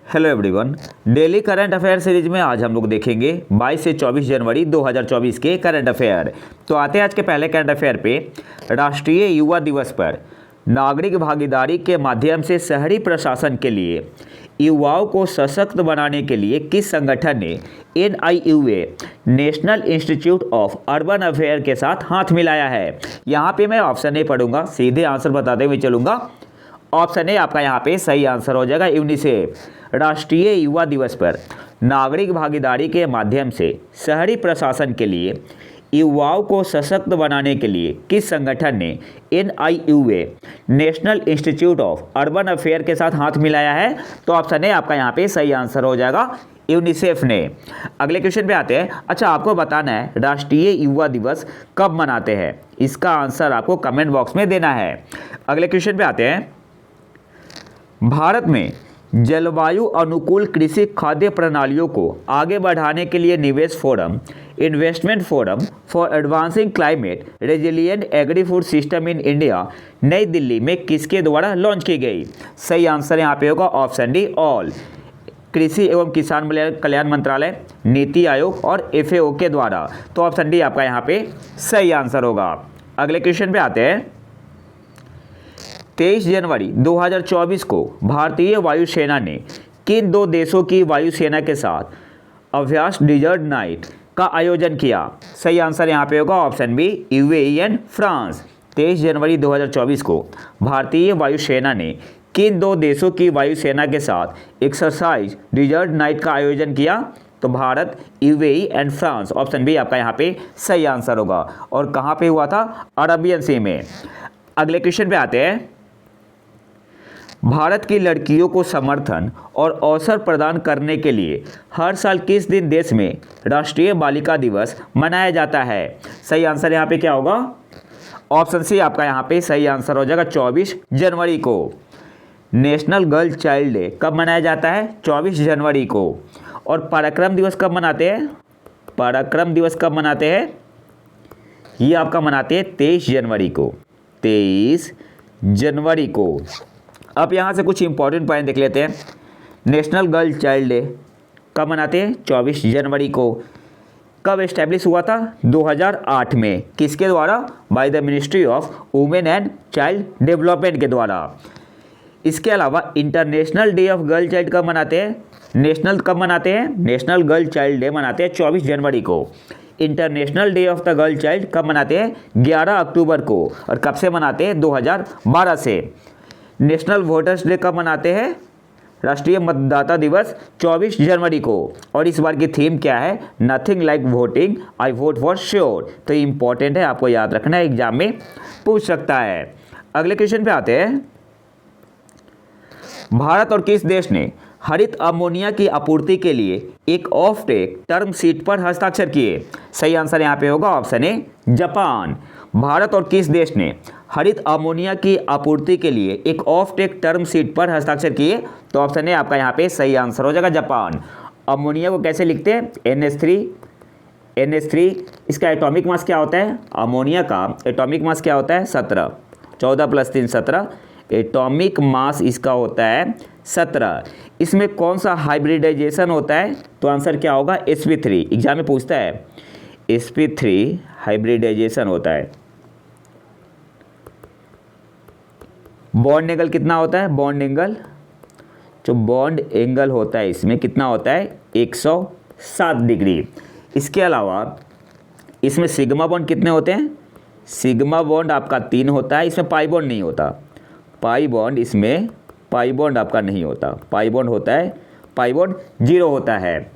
Hello everyone. Daily current affair series में आज हम लोग देखेंगे 22 से 24 जनवरी 2024 के करंट अफेयर। तो आते हैं आज के पहले करंट अफेयर पे। राष्ट्रीय युवा दिवस पर नागरिक भागीदारी के माध्यम से शहरी प्रशासन के लिए युवाओं को सशक्त बनाने के लिए किस संगठन ने NIUA national institute of urban affair के साथ हाथ मिलाया है? यहाँ पे मैं ऑप्शन नहीं पढ़ूंगा, सीधे आंसर बताते हुए चलूंगा। ऑप्शन ए आपका यहाँ पे सही आंसर हो जाएगा, यूनिसेफ। राष्ट्रीय युवा दिवस पर नागरिक भागीदारी के माध्यम से शहरी प्रशासन के लिए युवाओं को सशक्त बनाने के लिए किस संगठन ने NIUA national institute of urban affair के साथ हाथ मिलाया है? तो ऑप्शन ए आपका यहाँ पे सही आंसर हो जाएगा, यूनिसेफ ने। अगले क्वेश्चन पे आते हैं। अच्छा, आपको बताना है राष्ट्रीय युवा दिवस कब मनाते हैं? इसका आंसर आपको कमेंट बॉक्स में देना है। अगले क्वेश्चन पे आते हैं। भारत में जलवायु अनुकूल कृषि खाद्य प्रणालियों को आगे बढ़ाने के लिए निवेश forum, investment forum for advancing climate resilient agri food system in India नई दिल्ली में किसके द्वारा लॉन्च की गई? सही आंसर यहाँ पे होगा ऑप्शन डी, ऑल। कृषि एवं किसान कल्याण मंत्रालय, नीति आयोग और FAO के द्वारा। तो ऑप्शन डी आपका यहाँ पे सही आंसर होगा। अगले क्वेश्चन पे आते हैं। 23 जनवरी 2024 को भारतीय वायुसेना ने किन दो देशों की वायुसेना के साथ अभ्यास डिजर्ट नाइट का आयोजन किया? सही आंसर यहाँ पे होगा option B, UAE and France. 23 जनवरी 2024 को भारतीय वायुसेना ने किन दो देशों की वायुसेना के साथ एक्सरसाइज डिजर्ट नाइट का आयोजन किया? तो Bharat, UAE and France. Option B आपका यहाँ पे सही आंसर होगा। और कहाँ पे हुआ था? अरबियन सी में। अगले क्वेश्चन पे आते हैं। भारत की लड़कियों को समर्थन और अवसर प्रदान करने के लिए हर साल किस दिन देश में राष्ट्रीय बालिका दिवस मनाया जाता है? सही आंसर यहाँ पे क्या होगा? ऑप्शन सी आपका यहाँ पे सही आंसर हो जाएगा, 24 जनवरी को। नेशनल गर्ल चाइल्ड डे कब मनाया जाता है? 24 जनवरी को। और पराक्रम दिवस कब मनाते हैं? पराक्रम दिवस कब मनाते हैं? ये आपका मनाते हैं 23 जनवरी को। 23 जनवरी को। अब यहाँ से कुछ इंपॉर्टेंट पॉइंट देख लेते हैं। नेशनल गर्ल चाइल्ड डे कब मनाते हैं? 24 जनवरी को। कब एस्टैब्लिश हुआ था? 2008 में। किसके द्वारा? By the ministry of women and child development के द्वारा। इसके अलावा international day of girl child कब मनाते हैं? नेशनल कब मनाते हैं? नेशनल गर्ल चाइल्ड डे मनाते हैं 24 जनवरी को। International day of the girl child कब मनाते हैं? 11 अक्टूबर को। और कब से मनाते हैं? 2012 से। नेशनल वोटर्स डे कब मनाते हैं? राष्ट्रीय मतदाता दिवस 24 जनवरी को। और इस बार की थीम क्या है? Nothing like voting, I vote for sure. तो इंपॉर्टेंट है, आपको याद रखना है, एग्जाम में पूछ सकता है। अगले क्वेश्चन पे आते हैं। भारत और किस देश ने हरित अमोनिया की आपूर्ति के लिए एक ऑफ टेक टर्म शीट पर हस्ताक्षर किए? सही आंसर यहाँ पे होगा ऑप्शन ए, जापान। भारत और किस देश ने हरित अमोनिया की आपूर्ति के लिए एक ऑफ टेक टर्म शीट पर हस्ताक्षर किए? तो ऑप्शन ए आपका यहाँ पे सही आंसर हो जाएगा, जापान। अमोनिया को कैसे लिखते हैं? NH3। इसका एटॉमिक मास क्या होता है? अमोनिया का एटॉमिक मास क्या होता है? 17। 14 + 3 17। एटॉमिक मास इसका होता है 17। इसमें कौन सा हाइब्रिडाइजेशन होता है? तो आंसर क्या होगा? sp3। एग्जाम में पूछता है, sp3 हाइब्रिडाइजेशन होता है। बॉन्ड एंगल कितना होता है? बॉन्ड एंगल, जो बॉन्ड एंगल होता है इसमें कितना होता है? 107 डिग्री। इसके अलावा इसमें सिग्मा बॉन्ड कितने होते हैं? सिग्मा बॉन्ड आपका 3 होता है। इसमें पाई बॉन्ड नहीं होता। पाई बॉन्ड, इसमें पाई बॉन्ड आपका नहीं होता। पाई बॉन्ड होता है, पाई बॉन्ड 0 होता है।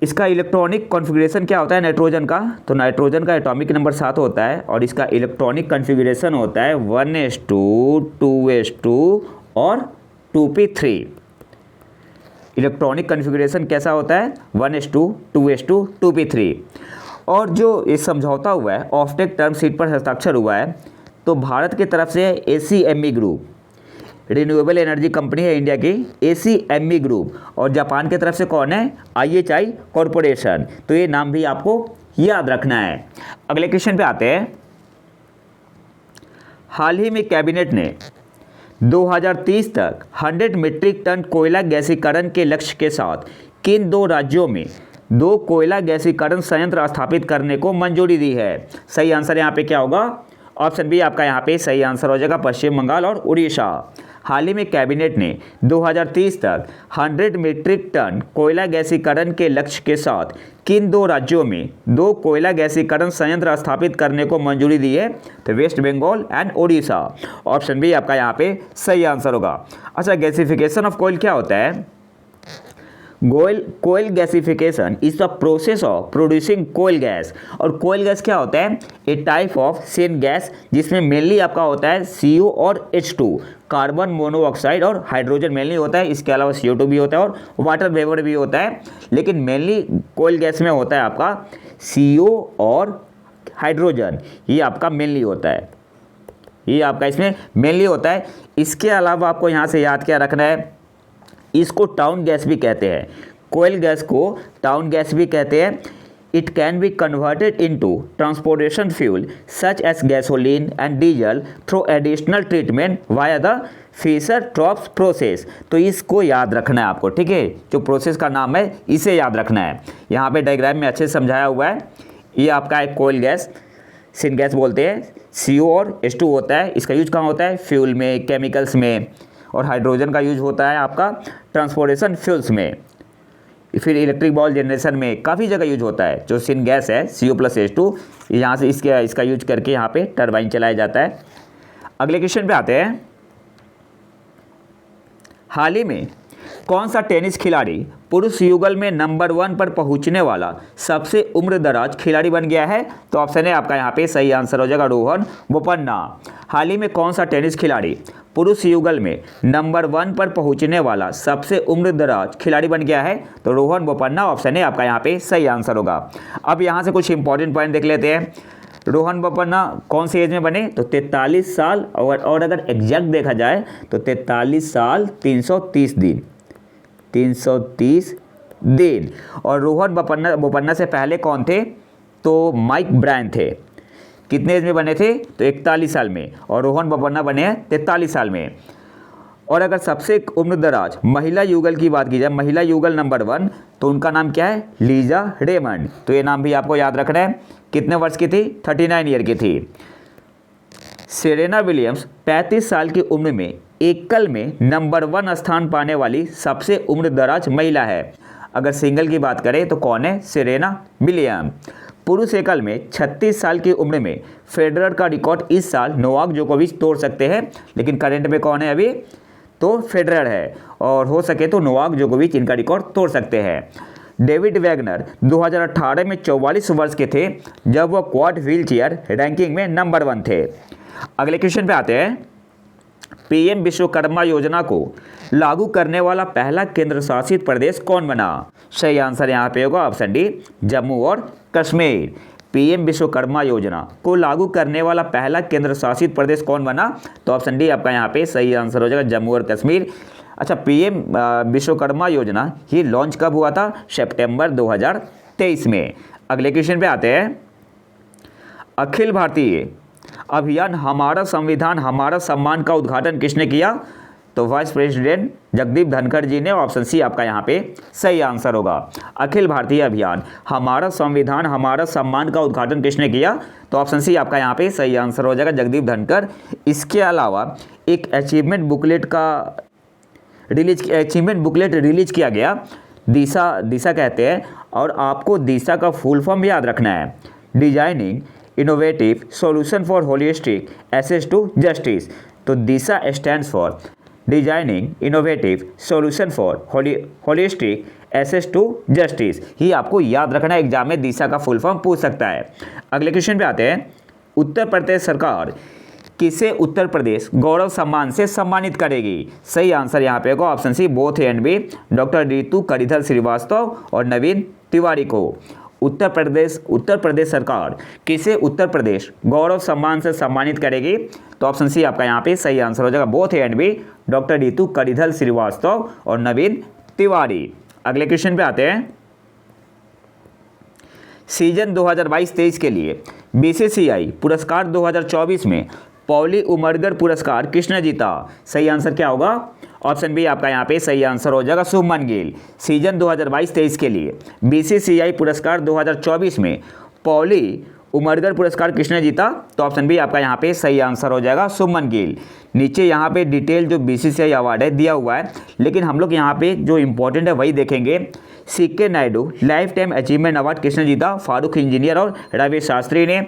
इसका इलेक्ट्रॉनिक कॉन्फ़िगरेशन क्या होता है नाइट्रोजन का? तो नाइट्रोजन का एटॉमिक नंबर 7 होता है और इसका इलेक्ट्रॉनिक कॉन्फ़िगरेशन होता है 1s2, 2s2 और 2p3। इलेक्ट्रॉनिक कॉन्फ़िगरेशन कैसा होता है? 1s2, 2s2, 2p3। और जो ये समझौता हुआ है, ऑफटेक टर्म शीट पर हस्ताक्षर हुआ है, तो भारत की तरफ से ACME group, renewable energy company है इंडिया की, ACME ग्रुप। और जापान की तरफ से कौन है? IHI corporation. तो ये नाम भी आपको याद रखना है। अगले क्वेश्चन पे आते हैं। हाल ही में कैबिनेट ने 2030 तक 100 मीट्रिक टन कोयला गैसीकरण के लक्ष्य के साथ किन 2 राज्यों में 2 कोयला गैसीकरण संयंत्र स्थापित करने को मंजूरी दी है? सही आंसर यहाँ पे क्या होगा? ऑप्शन बी आपका यहाँ पे सही आंसर हो जाएगा, पश्चिम बंगाल और उड़ीसा। हाल ही में कैबिनेट ने 2030 तक 100 मीट्रिक टन कोयला गैसीकरण के लक्ष्य के साथ किन 2 राज्यों में 2 कोयला गैसीकरण संयंत्र स्थापित करने को मंजूरी दी है? तो West Bengal and Orissa. Option B आपका यहाँ पे सही आंसर होगा। अच्छा, गैसिफिकेशन ऑफ कोयल क्या होता है? Coal gasification is the process of producing coal gas. और कोयल गैस क्या होता है? A type of syn gas जिसमें मेनली आपका होता है CO और H2, कार्बन मोनोऑक्साइड और हाइड्रोजन मेनली होता है। इसके अलावा CO2 भी होता है और वाटर वेपर भी होता है, लेकिन मेनली कोयल गैस में होता है आपका CO और हाइड्रोजन, ये आपका मेनली होता है, ये आपका इसमें मेनली होता है। इसके अलावा आपको यहाँ से याद क्या रखना है? इसको टाउन गैस भी कहते हैं, कोयल गैस को टाउन गैस भी कहते हैं। It can be converted into transportation fuel such as gasoline and diesel through additional treatment via the Fischer Tropsch process. तो इसको याद रखना है आपको, ठीक है? जो प्रोसेस का नाम है इसे याद रखना है। यहाँ पे डायग्राम में अच्छे से समझाया हुआ है। ये आपका एक कोयल गैस, सिन गैस बोलते हैं। CO और H2 होता है। इसका यूज कहाँ होता है? फ्यूल में, केमिकल्स में, और हाइड्रोजन का यूज होता है आपका ट्रांसपोर्टेशन फ्यूल्स में, फिर इलेक्ट्रिक बॉल जनरेशन में, काफ़ी जगह यूज होता है। जो सिन गैस है CO + H2, यहाँ से इसका यूज करके यहाँ पे टरबाइन चलाया जाता है। अगले क्वेश्चन पे आते हैं। हाल ही में कौन सा टेनिस खिलाड़ी पुरुष युगल में नंबर 1 पर पहुंचने वाला सबसे उम्रदराज खिलाड़ी बन गया है? तो ऑप्शन है आपका यहाँ पे सही आंसर हो जाएगा, रोहन बोपन्ना। हाल ही में कौन सा टेनिस खिलाड़ी पुरुष युगल में नंबर 1 पर पहुंचने वाला सबसे उम्रदराज खिलाड़ी बन गया है? तो रोहन बोपन्ना। ऑप्शन है आपका यहाँ पे सही आंसर होगा। अब यहाँ से कुछ इंपॉर्टेंट पॉइंट देख लेते हैं। रोहन बोपन्ना कौन सी एज में बने? तो 43 साल, और अगर एग्जैक्ट देखा जाए तो 43 साल 330 दिन, 330 दिन। और रोहन बोपन्ना से पहले कौन थे? तो माइक ब्रायन थे। कितने एज में बने थे? तो 41 साल में। और रोहन बोपन्ना बने हैं 43 साल में। और अगर सबसे उम्रदराज महिला युगल की बात की जाए, महिला युगल नंबर 1, तो उनका नाम क्या है? Lisa Raymond. तो ये नाम भी आपको याद रखना है। कितने वर्ष की थी? 39 ईयर की थी। सेरेना विलियम्स 35 साल की उम्र में एकल में नंबर 1 स्थान पाने वाली सबसे उम्रदराज महिला है। अगर सिंगल की बात करें तो कौन है? Serena Williams. पुरुष एकल में 36 साल की उम्र में फेडरर का रिकॉर्ड इस साल नोवाक जोकोविच तोड़ सकते हैं, लेकिन करंट में कौन है अभी? तो फेडरर है, और हो सके तो नोवाक जोकोविच इनका रिकॉर्ड तोड़ सकते हैं। डेविड वैगनर 2018 में 44 वर्ष के थे जब वह क्वाड व्हीलचेयर रैंकिंग में नंबर 1 थे। अगले क्वेश्चन पे आते हैं। PM विश्वकर्मा योजना को लागू करने वाला पहला केंद्र शासित प्रदेश कौन बना? सही आंसर यहाँ पे होगा ऑप्शन डी, जम्मू और कश्मीर। PM विश्वकर्मा योजना को लागू करने वाला पहला केंद्र शासित प्रदेश कौन बना? तो ऑप्शन डी आपका यहाँ पे सही आंसर हो जाएगा, जम्मू और कश्मीर। अच्छा, PM विश्वकर्मा योजना ये लॉन्च कब हुआ था? सितंबर 2023 में। अगले क्वेश्चन पे आते हैं। अखिल भारतीय अभियान हमारा संविधान हमारा सम्मान का उद्घाटन किसने किया? तो वाइस प्रेसिडेंट जगदीप धनखड़ जी ने। ऑप्शन सी आपका यहाँ पे सही आंसर होगा। अखिल भारतीय अभियान हमारा संविधान हमारा सम्मान का उद्घाटन किसने किया? तो ऑप्शन सी आपका यहाँ पे सही आंसर हो जाएगा, जगदीप धनखड़। इसके अलावा एक अचीवमेंट बुकलेट रिलीज किया गया, दिशा कहते हैं, और आपको दिशा का फुल फॉर्म याद रखना है, designing innovative solution for holistic access to justice. तो Disha stands for designing innovative solution for holistic access to justice. ही आपको याद रखना है, एग्जाम में दिशा का फुल फॉर्म पूछ सकता है। अगले क्वेश्चन पे आते हैं। उत्तर प्रदेश सरकार किसे उत्तर प्रदेश गौरव सम्मान से सम्मानित करेगी? सही आंसर यहाँ पे होगा option C, both A and B, doctor Ritu Karidhar Srivastava और नवीन तिवारी को। उत्तर प्रदेश सरकार किसे उत्तर प्रदेश गौरव सम्मान से सम्मानित करेगी? तो ऑप्शन सी आपका यहाँ पे सही आंसर हो जाएगा, both A and B, doctor Ritu Karidhar Srivastava और नवीन तिवारी। अगले क्वेश्चन पे आते हैं। सीजन 2022-23 के लिए BCCI पुरस्कार 2024 में पॉली उमरगर पुरस्कार किसने जीता? सही आंसर क्या होगा? ऑप्शन बी आपका यहाँ पे सही आंसर हो जाएगा, शुभमन गिल। सीजन 2022-23 के लिए बीसीसीआई पुरस्कार 2024 में पॉली उमरगर पुरस्कार किसने जीता? तो ऑप्शन बी आपका यहाँ पे सही आंसर हो जाएगा, शुभमन गिल। नीचे यहाँ पे डिटेल जो बीसीसीआई अवार्ड है दिया हुआ है, लेकिन हम लोग यहाँ पे जो इंपॉर्टेंट है वही देखेंगे। CK Naidu lifetime achievement award किसने जीता? फारूक इंजीनियर और रवि शास्त्री ने।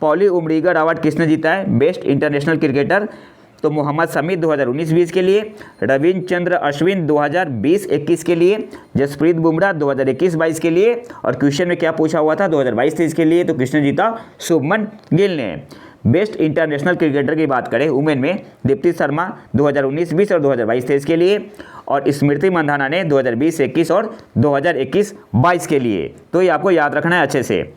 पॉली उमरीगर अवार्ड किसने जीता है? बेस्ट इंटरनेशनल क्रिकेटर तो मोहम्मद शमी 2019-20 के लिए, रविचंद्र अश्विन 2020-21 के लिए, जसप्रीत बुमराह 2021-22 के लिए, और क्वेश्चन में क्या पूछा हुआ था 2022-23 के लिए, तो किसने जीता? शुभमन गिल ने। बेस्ट इंटरनेशनल क्रिकेटर की बात करें वुमेन में दीप्ति शर्मा 2019-20 और 2022-23 के लिए, और स्मृति मंधाना ने 2020-21 और 2021-22 के लिए। तो ये आपको याद रखना है अच्छे से।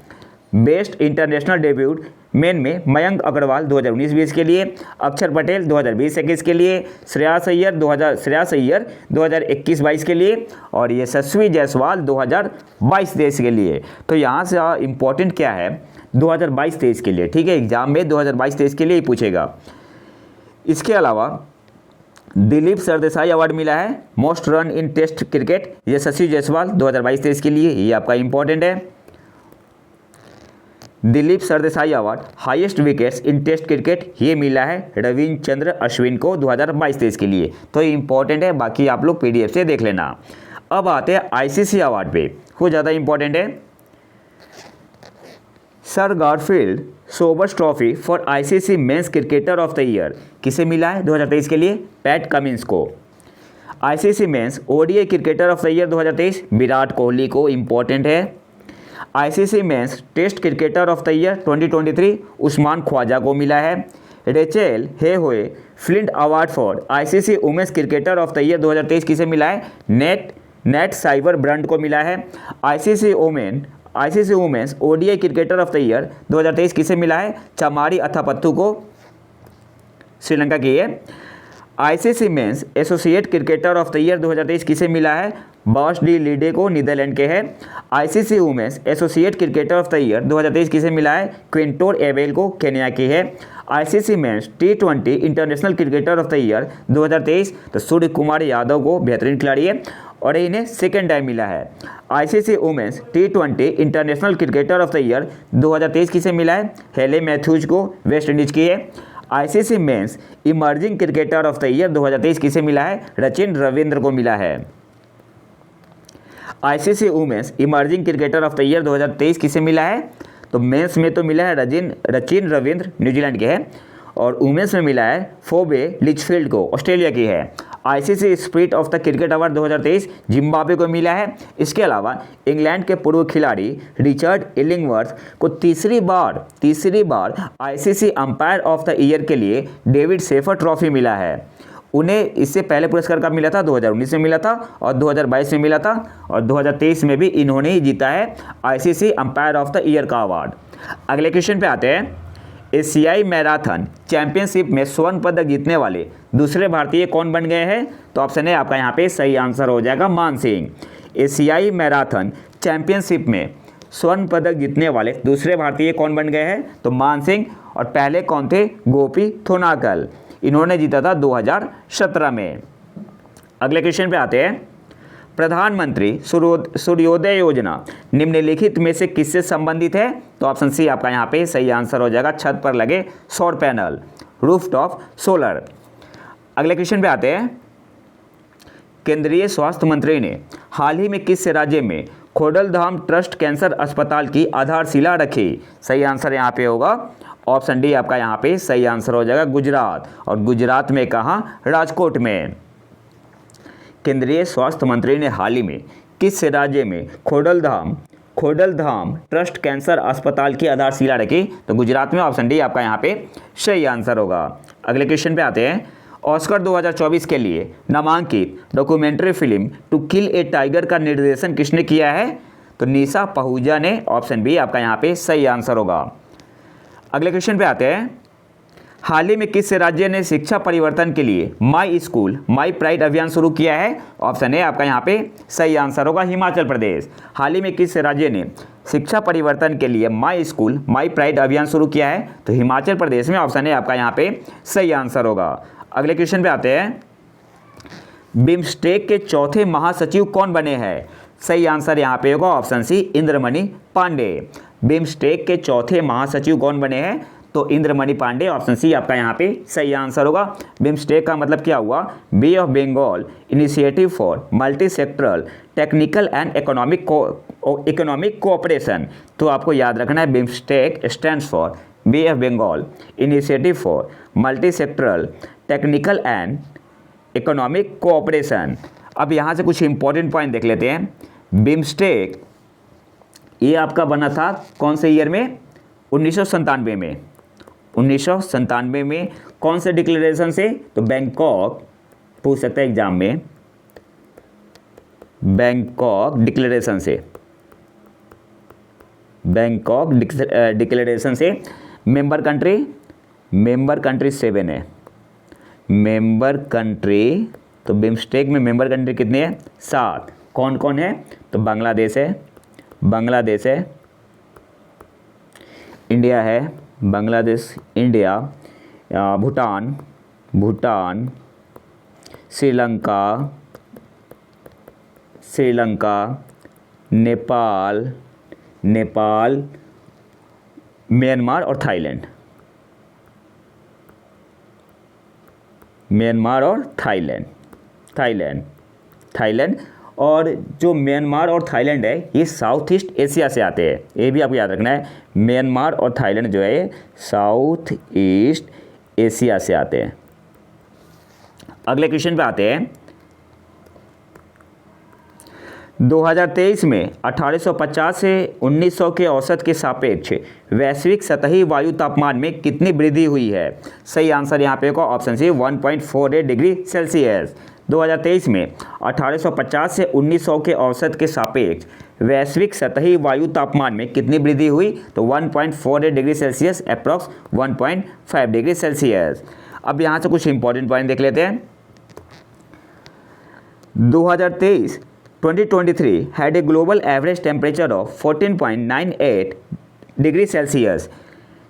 बेस्ट इंटरनेशनल डेब्यूट मेन में मयंक अग्रवाल 2019-20 के लिए, अक्षर पटेल 2020-21 के लिए, श्रेयस अय्यर 2021-22 के लिए, और यशस्वी जायसवाल 2022-23 के लिए। तो यहाँ से इम्पोर्टेंट क्या है 2022-23 के लिए, ठीक है, एग्जाम में 2022-23 के लिए ही पूछेगा। इसके अलावा दिलीप सरदेसाई अवार्ड मिला है most run in test cricket, Yashasvi Jaiswal 2022-23 के लिए, ये आपका इंपॉर्टेंट है। Dilip Sardesai award highest wickets in test cricket, ये मिला है रविचंद्र अश्विन को 2022-23 के लिए। तो ये इंपॉर्टेंट है, बाकी आप लोग पीडीएफ से देख लेना। अब आते हैं आईसीसी अवार्ड पे, कुछ ज़्यादा इंपॉर्टेंट है। Sir Garfield Sobers trophy for ICC men's cricketer of the year किसे मिला है 2023 के लिए? पैट कमिंस को। ICC men's ODI cricketer of the year 2023 Virat Kohli को, इंपॉर्टेंट है। ICC men's test cricketer of the year 2023 Usman Khawaja को मिला है। Rachael Heyhoe Flint award for ICC women's cricketer of the year 2023 किसे मिला है? नेट साइबर ब्रंड को मिला है। ICC women's ODI cricketer of the year 2023 किसे मिला है? चमारी अथापत्तू को, श्रीलंका की है। ICC men's associate cricketer of the year 2023 किसे मिला है? बॉस डी लीडे को, नीदरलैंड के हैं। ICC women's associate cricketer of the year 2023 किसे मिला है? क्विंटोर एबेल को, केन्या की है। ICC mains T20 international cricketer of the year 2023 तो सूर्य कुमार यादव को, बेहतरीन खिलाड़ी है, और इन्हें सेकेंड टाइम मिला है। ICC women's T20 international cricketer of the year 2023 किसे मिला है? हेले मैथ्यूज को, वेस्ट इंडीज की है। ICC men's emerging cricketer of the year 2023 किसे मिला है? रचिन रविंद्र को मिला है। ICC women's emerging cricketer of the year 2023 किसे मिला है? तो मेंस में तो मिला है रचिन रविंद्र, न्यूजीलैंड के हैं, और वुमेन्स में मिला है फोबे लिचफील्ड को, ऑस्ट्रेलिया की है। ICC spirit of the cricket award 2023 Zimbabwe को मिला है। इसके अलावा इंग्लैंड के पूर्व खिलाड़ी रिचर्ड इलिंगवर्थ को तीसरी बार ICC umpire of the year के लिए डेविड शेफर ट्रॉफी मिला है। उन्हें इससे पहले पुरस्कार कब मिला था? 2019 में मिला था, और 2022 में मिला था, और 2023 में भी इन्होंने ही जीता है ICC umpire of the year का अवार्ड। अगले क्वेश्चन पे आते हैं। एशियाई मैराथन चैंपियनशिप में स्वर्ण पदक जीतने वाले दूसरे भारतीय कौन बन गए हैं? तो ऑप्शन है आपका यहाँ पे सही आंसर हो जाएगा, मान सिंह। एशियाई मैराथन चैंपियनशिप में स्वर्ण पदक जीतने वाले दूसरे भारतीय कौन बन गए हैं? तो मान सिंह। और पहले कौन थे? गोपी थोनाकल, इन्होंने जीता था 2017 में। अगले क्वेश्चन पे आते हैं। प्रधानमंत्री सूर्योदय योजना निम्नलिखित में से किससे संबंधित है? तो ऑप्शन सी आपका यहाँ पे सही आंसर हो जाएगा, छत पर लगे सौर पैनल, रूफटॉप सोलर। अगले क्वेश्चन पे आते हैं। केंद्रीय स्वास्थ्य मंत्री ने हाल ही में किस राज्य में खोडलधाम ट्रस्ट कैंसर अस्पताल की आधारशिला रखी? सही आंसर यहाँ पे होगा ऑप्शन डी आपका यहाँ पे सही आंसर हो जाएगा, गुजरात। और गुजरात में कहाँ? राजकोट में। केंद्रीय स्वास्थ्य मंत्री ने हाल ही में किस राज्य में खोडलधाम ट्रस्ट कैंसर अस्पताल की आधारशिला रखी? तो गुजरात में, ऑप्शन डी आपका यहाँ पे सही आंसर होगा। अगले क्वेश्चन पे आते हैं। ऑस्कर 2024 के लिए नामांकित documentary film to kill a tiger का निर्देशन किसने किया है? तो निशा पहूजा ने, ऑप्शन बी आपका यहाँ पे सही आंसर होगा। अगले क्वेश्चन पे आते हैं। हाल ही में किस राज्य ने शिक्षा परिवर्तन के लिए माई स्कूल माई प्राइड अभियान शुरू किया है? ऑप्शन ए आपका यहाँ पे सही आंसर होगा हिमाचल प्रदेश। हाल ही में किस राज्य ने शिक्षा परिवर्तन के लिए माई स्कूल माई प्राइड अभियान शुरू किया है? तो हिमाचल प्रदेश में। ऑप्शन ए आपका यहाँ पे सही आंसर होगा। अगले क्वेश्चन पे आते हैं, बिम्स्टेक के चौथे महासचिव कौन बने हैं? सही आंसर यहाँ पे होगा option C Indramani Pandey. BIMSTEC के चौथे महासचिव कौन बने हैं? तो इंद्रमणि पांडे। ऑप्शन सी आपका यहाँ पे सही आंसर होगा। बिम्स्टेक का मतलब क्या हुआ? Bay of Bengal initiative for multi sectoral technical and economic cooperation. तो आपको याद रखना है BIMSTEC stands for Bay of Bengal initiative for multi sectoral technical and economic cooperation. अब यहाँ से कुछ इंपॉर्टेंट पॉइंट देख लेते हैं। बिम्स्टेक ये आपका बना था कौन से ईयर में? 1997 में। 1997 में कौन से डिक्लेरेशन से? तो बैंकॉक, पूछ सकता है एग्जाम में, बैंकॉक डिक्लेरेशन से। बैंकॉक डिक्लेरेशन से। मेंबर कंट्री 7 है। मेंबर कंट्री, तो बिम्स्टेक में मेंबर कंट्री कितने हैं? 7। कौन कौन है? तो बांग्लादेश है, इंडिया है, बांग्लादेश, इंडिया, भूटान, श्रीलंका, नेपाल, म्यांमार और थाईलैंड। और जो म्यांमार और थाईलैंड है ये साउथ ईस्ट एशिया से आते हैं, ये भी आपको याद रखना है। म्यांमार और थाईलैंड जो है साउथ ईस्ट एशिया से आते हैं। अगले क्वेश्चन पे आते हैं, 2023 में 1850 से 1900 के औसत के सापेक्ष वैश्विक सतही वायु तापमान में कितनी वृद्धि हुई है? सही आंसर यहाँ पे होगा ऑप्शन सी 1.48 डिग्री सेल्सियस। 2023 में 1850 से 1900 के औसत के सापेक्ष वैश्विक सतही वायु तापमान में कितनी वृद्धि हुई? तो 1.48 degree Celsius, approx 1.5 degree Celsius. अब यहाँ से कुछ इंपॉर्टेंट पॉइंट देख लेते हैं। 2023 had a global average temperature of 14.98 degree Celsius,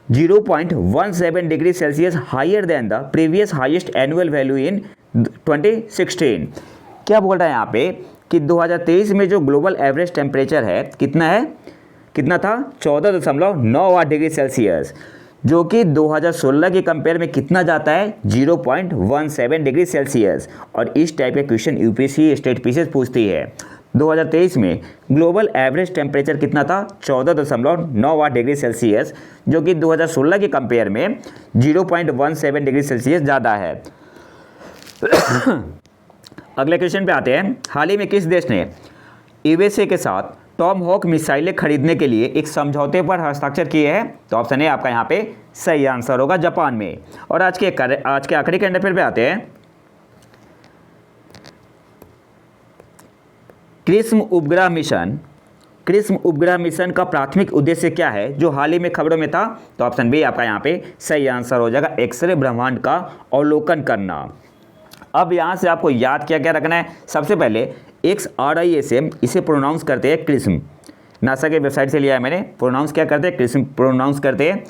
0.17 degree Celsius higher than the previous highest annual value in 2016। क्या बोल रहा है यहाँ पे कि 2023 में जो ग्लोबल एवरेज टेम्परेचर है कितना था? 14.98 डिग्री सेल्सियस, जो कि 2016 के कंपेयर में कितना जाता है? 0.17 डिग्री सेल्सियस। और इस टाइप के क्वेश्चन यूपीएससी स्टेट पीसीएस पूछती है। 2023 में ग्लोबल एवरेज टेम्परेचर कितना था? 14.98 डिग्री सेल्सियस, जो कि 2016 के कंपेयर में 0.17 डिग्री सेल्सियस ज़्यादा है। अगले क्वेश्चन पे आते हैं, हाल ही में किस देश ने यूएसए के साथ टॉम हॉक मिसाइलें खरीदने के लिए एक समझौते पर हस्ताक्षर किए हैं? तो ऑप्शन ए आपका यहाँ पे सही आंसर होगा, जापान में। और आज के आखिरी करंट अफेयर पे आते हैं, कृष्ण उपग्रह मिशन का प्राथमिक उद्देश्य क्या है जो हाल ही में खबरों में था? तो ऑप्शन बी आपका यहाँ पे सही आंसर हो जाएगा, एक्सरे ब्रह्मांड का अवलोकन करना। अब यहाँ से आपको याद क्या क्या रखना है? सबसे पहले XRISM, इसे प्रोनाउंस करते हैं कृष्ण, नासा के वेबसाइट से लिया है मैंने। प्रोनाउंस क्या करते हैं? कृष्ण प्रोनाउंस करते हैं।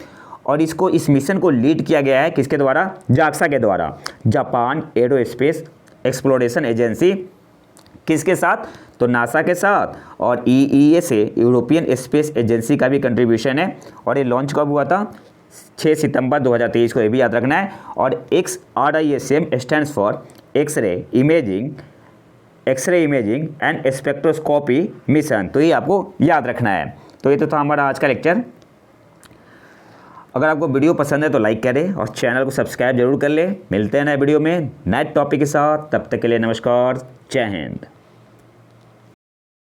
और इस मिशन को लीड किया गया है किसके द्वारा? जाक्सा के द्वारा, जापान एरोस्पेस एक्सप्लोरेशन एजेंसी। किसके साथ? तो नासा के साथ। और EESA यूरोपियन स्पेस एजेंसी का भी कंट्रीब्यूशन है। और ये लॉन्च कब हुआ था? 6 सितंबर 2023 को, ये भी याद रखना है। और XRISM stands for X-ray imaging and spectroscopy mission. तो ये आपको याद रखना है। तो ये तो था हमारा आज का लेक्चर। अगर आपको वीडियो पसंद है तो लाइक करें और चैनल को सब्सक्राइब जरूर कर लें। मिलते हैं नए वीडियो में नए टॉपिक के साथ, तब तक के लिए नमस्कार, जय हिंद।